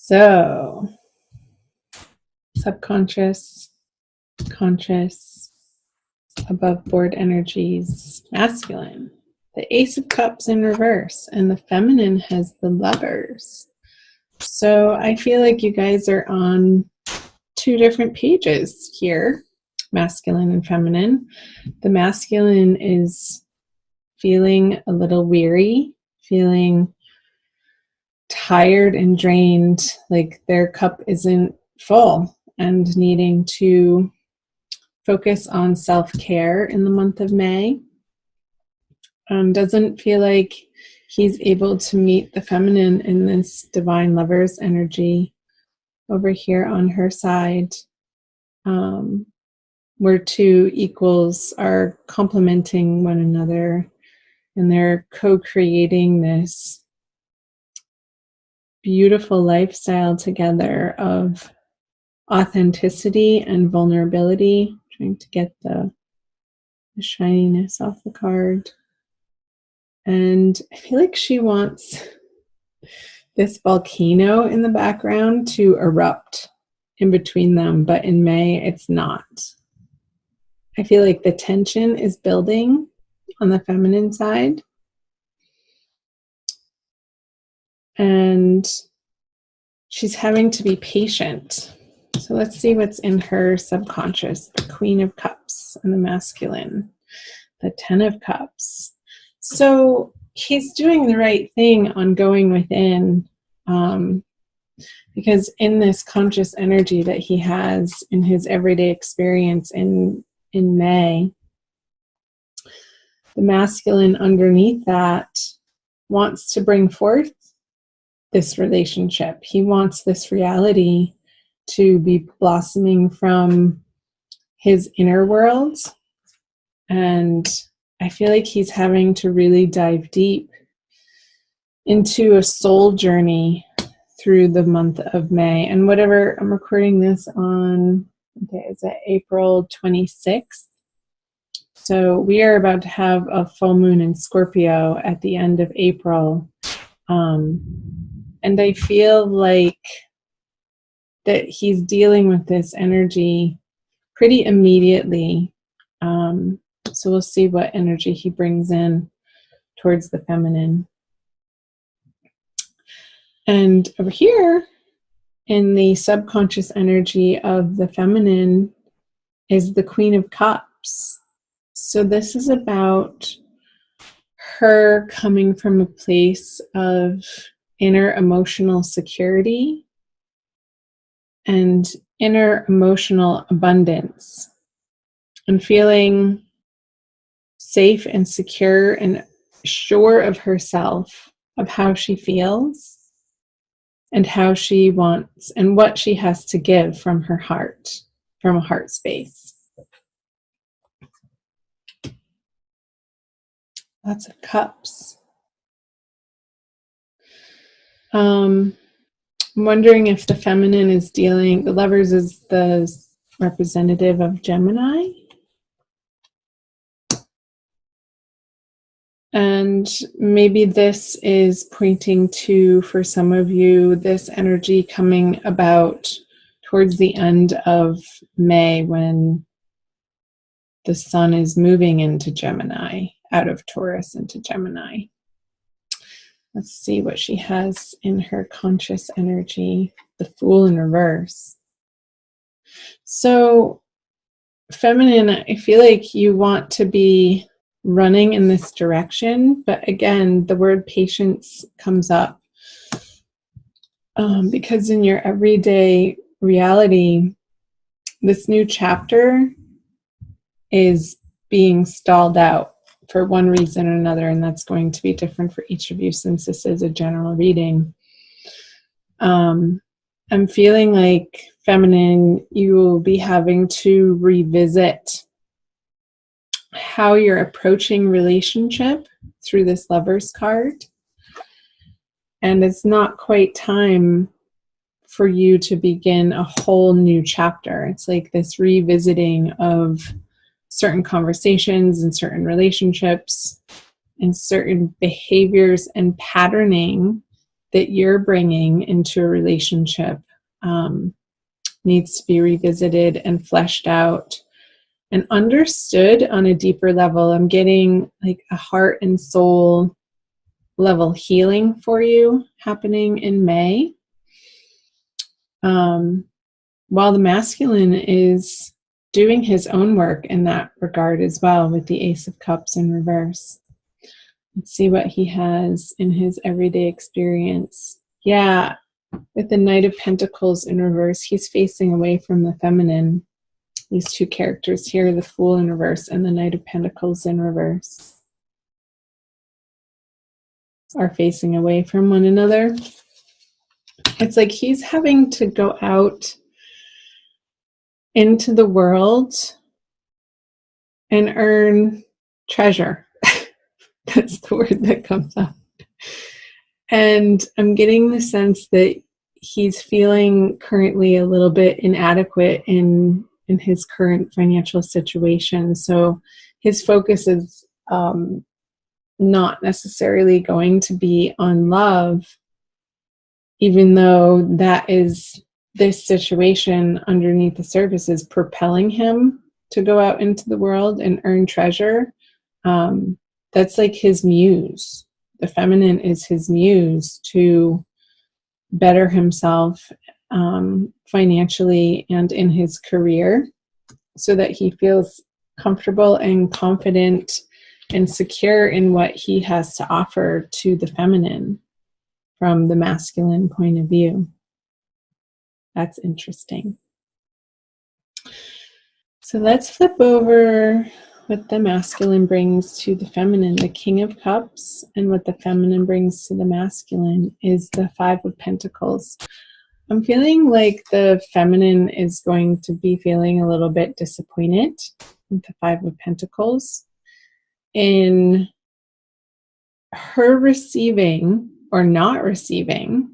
So, subconscious, conscious, above board energies, masculine. The Ace of Cups in reverse, and the feminine has the Lovers. So I feel like you guys are on two different pages here, masculine and feminine. The masculine is feeling a little weary, feeling tired and drained, like their cup isn't full, and needing to focus on self-care in the month of May. Doesn't feel like he's able to meet the feminine in this divine Lovers energy over here on her side, where two equals are complementing one another and they're co-creating this beautiful lifestyle together of authenticity and vulnerability. Trying to get the shininess off the card. And I feel like she wants this volcano in the background to erupt in between them, but in May it's not. I feel like the tension is building on the feminine side. And she's having to be patient. So let's see what's in her subconscious. The Queen of Cups and the masculine. The Ten of Cups. So he's doing the right thing on going within, because in this conscious energy that he has in his everyday experience in May, the masculine underneath that wants to bring forth this relationship. He wants this reality to be blossoming from his inner world. And I feel like he's having to really dive deep into a soul journey through the month of May. And whatever, I'm recording this on, is it April 26th? So we are about to have a full moon in Scorpio at the end of April. And I feel like that he's dealing with this energy pretty immediately. So we'll see what energy he brings in towards the feminine. And over here in the subconscious energy of the feminine is the Queen of Cups. So this is about her coming from a place of inner emotional security and inner emotional abundance, and feeling safe and secure and sure of herself, of how she feels and how she wants and what she has to give from her heart, from a heart space. Lots of cups. I'm wondering if the feminine is dealing, the Lovers is the representative of Gemini. And maybe this is pointing to, for some of you, this energy coming about towards the end of May when the sun is moving into Gemini, out of Taurus into Gemini. Let's see what she has in her conscious energy. The Fool in reverse. So, feminine, I feel like you want to be running in this direction, but again, the word patience comes up because in your everyday reality, this new chapter is being stalled out for one reason or another, and that's going to be different for each of you since this is a general reading. I'm feeling like, feminine, you will be having to revisit how you're approaching relationship through this Lovers card. And it's not quite time for you to begin a whole new chapter. It's like this revisiting of certain conversations and certain relationships and certain behaviors and patterning that you're bringing into a relationship needs to be revisited and fleshed out and understood on a deeper level. I'm getting like a heart and soul level healing for you happening in May. While the masculine is doing his own work in that regard as well, with the Ace of Cups in reverse. Let's see what he has in his everyday experience. Yeah, with the Knight of Pentacles in reverse, he's facing away from the feminine. These two characters here, the Fool in reverse and the Knight of Pentacles in reverse, are facing away from one another. It's like he's having to go out into the world and earn treasure. That's the word that comes up. And I'm getting the sense that he's feeling currently a little bit inadequate in his current financial situation. So his focus is not necessarily going to be on love, even though that is this situation underneath the surface is propelling him to go out into the world and earn treasure. That's like his muse. The feminine is his muse to better himself financially and in his career, so that he feels comfortable and confident and secure in what he has to offer to the feminine from the masculine point of view. That's interesting. So let's flip over what the masculine brings to the feminine. The King of Cups and what the feminine brings to the masculine is the Five of Pentacles. I'm feeling like the feminine is going to be feeling a little bit disappointed with the Five of Pentacles in her receiving or not receiving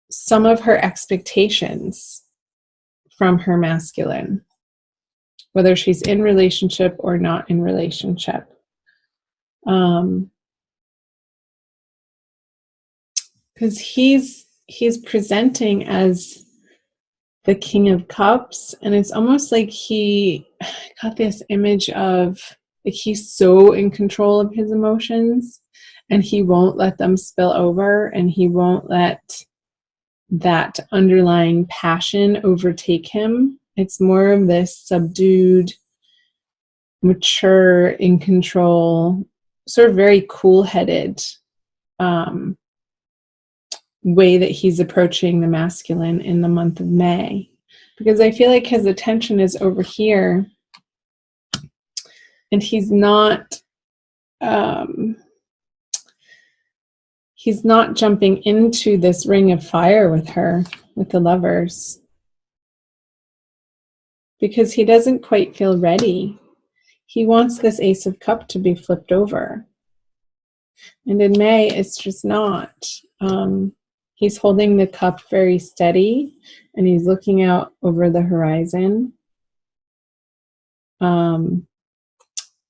some of her expectations from her masculine, whether she's in relationship or not in relationship. Because he's presenting as the King of Cups, and it's almost like he got this image of like he's so in control of his emotions and he won't let them spill over, and he won't let that underlying passion overtake him. It's more of this subdued, mature, in control, sort of very cool-headed way that he's approaching the masculine in the month of May. Because I feel like his attention is over here, and he's not jumping into this ring of fire with her, with the Lovers, because he doesn't quite feel ready. He wants this Ace of Cups to be flipped over. And in May, it's just not. He's holding the cup very steady, and he's looking out over the horizon.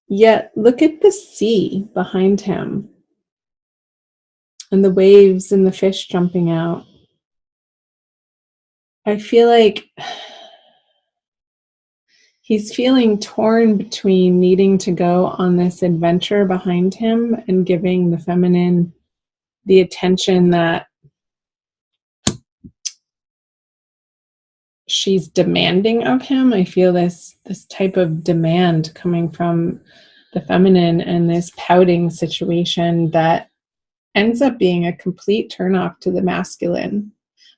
Yet, look at the sea behind him, and the waves and the fish jumping out. I feel like he's feeling torn between needing to go on this adventure behind him and giving the feminine the attention that she's demanding of him. I feel this type of demand coming from the feminine, and this pouting situation that ends up being a complete turnoff to the masculine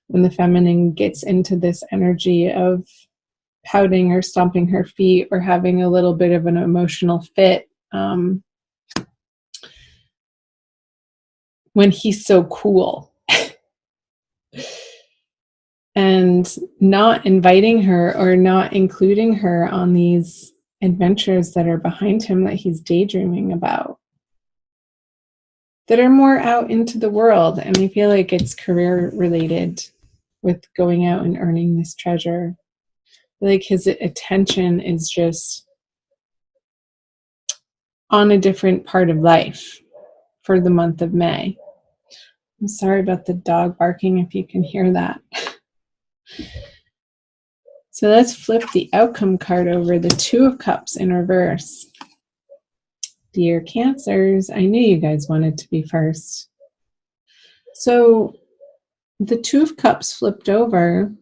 when the feminine gets into this energy of pouting or stomping her feet or having a little bit of an emotional fit when he's so cool. And not inviting her or not including her on these adventures that are behind him that he's daydreaming about, that are more out into the world. And I feel like it's career related with going out and earning this treasure. Like his attention is just on a different part of life for the month of May. I'm sorry about the dog barking if you can hear that. So let's flip the outcome card over, the Two of Cups in reverse. Dear Cancers, I knew you guys wanted to be first. So the Two of Cups flipped over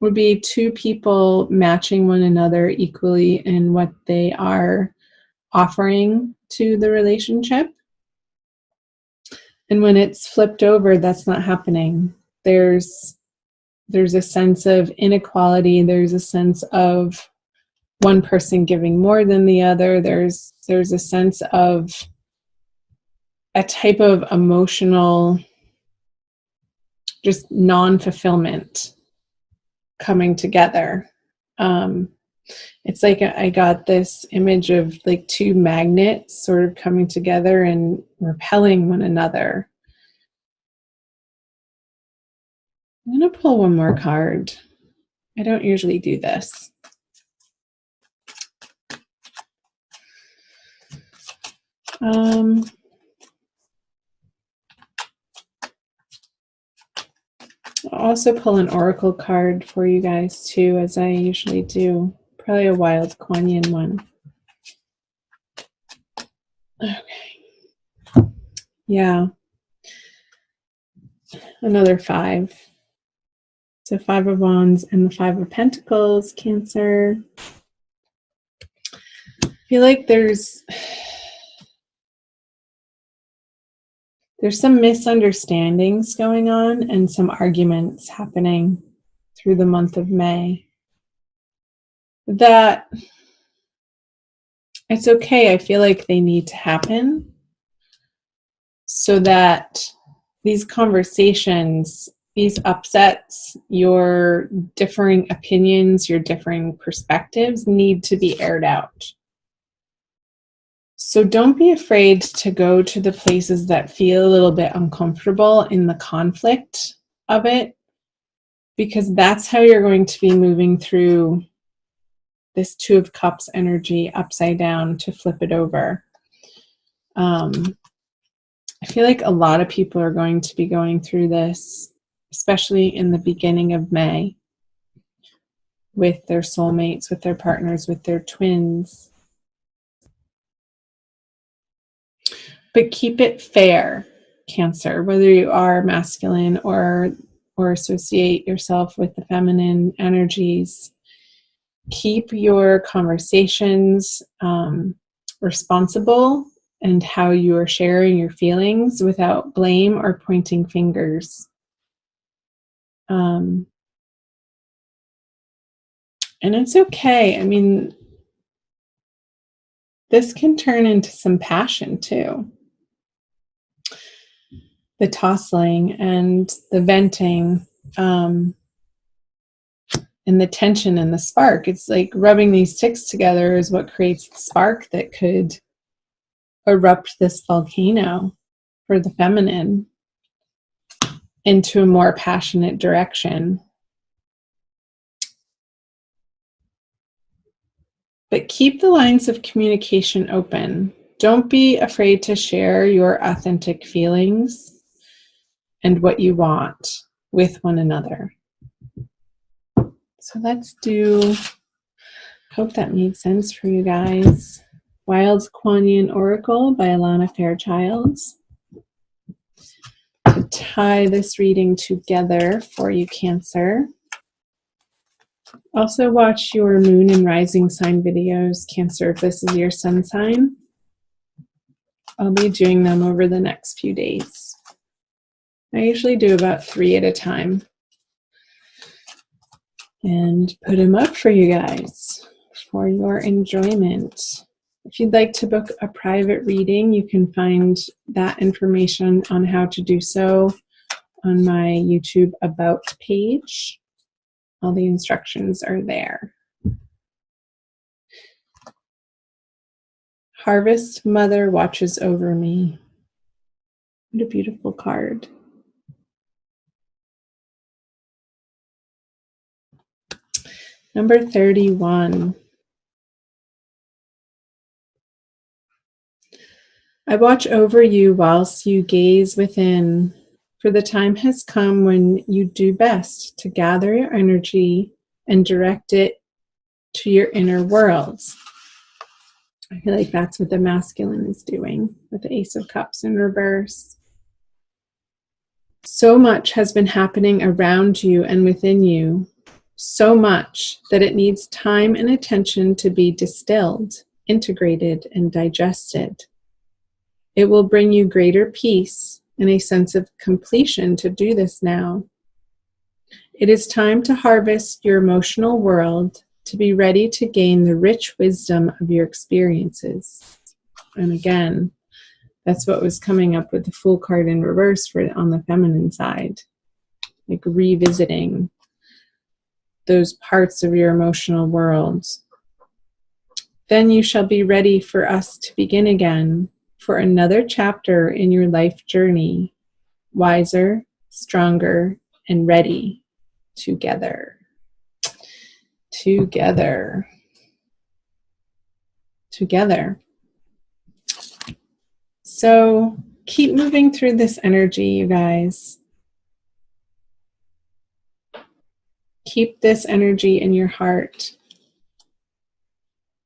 would be two people matching one another equally in what they are offering to the relationship. And when it's flipped over, that's not happening. There's a sense of inequality. There's a sense of one person giving more than the other. There's a sense of a type of emotional just non-fulfillment coming together. It's like I got this image of like two magnets sort of coming together and repelling one another. I'm going to pull one more card. I don't usually do this. I'll also pull an oracle card for you guys too, as I usually do. Probably a wild Kuan Yin one. Okay. Yeah. Another 5. So 5 of Wands and the 5 of Pentacles, Cancer. I feel like there's some misunderstandings going on and some arguments happening through the month of May. That it's okay. I feel like they need to happen so that these conversations, these upsets, your differing opinions, your differing perspectives need to be aired out. So don't be afraid to go to the places that feel a little bit uncomfortable in the conflict of it, because that's how you're going to be moving through this Two of Cups energy upside down to flip it over. I feel like a lot of people are going to be going through this, especially in the beginning of May, with their soulmates, with their partners, with their twins. But keep it fair, Cancer, whether you are masculine or associate yourself with the feminine energies. Keep your conversations responsible and how you are sharing your feelings without blame or pointing fingers. And it's okay. I mean, this can turn into some passion too. The tossing and the venting, and the tension and the spark. It's like rubbing these sticks together is what creates the spark that could erupt this volcano for the feminine into a more passionate direction. But keep the lines of communication open. Don't be afraid to share your authentic feelings and what you want with one another. So let's do, hope that made sense for you guys. Wild Kuan Yin Oracle by Alana Fairchild. To tie this reading together for you, Cancer. Also watch your moon and rising sign videos, Cancer, if this is your sun sign. I'll be doing them over the next few days. I usually do about 3 at a time and put them up for you guys for your enjoyment. If you'd like to book a private reading, you can find that information on how to do so on my YouTube About page. All the instructions are there. Harvest Mother watches over me. What a beautiful card. Number 31. I watch over you whilst you gaze within For the time has come when you do best to gather your energy and direct it to your inner worlds. I feel like that's what the masculine is doing with the Ace of Cups in reverse. So much has been happening around you and within you, so much that it needs time and attention to be distilled, integrated, and digested. It will bring you greater peace and a sense of completion to do this now. It is time to harvest your emotional world to be ready to gain the rich wisdom of your experiences. And again, that's what was coming up with the Fool card in reverse for on the feminine side, like revisiting those parts of your emotional world. Then you shall be ready for us to begin again for another chapter in your life journey, wiser, stronger, and ready together. Together. Together. So keep moving through this energy, you guys. Keep this energy in your heart.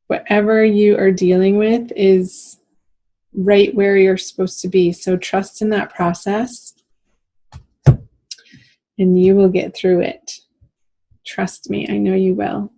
Whatever you are dealing with is right where you're supposed to be. So trust in that process and you will get through it. Trust me, I know you will.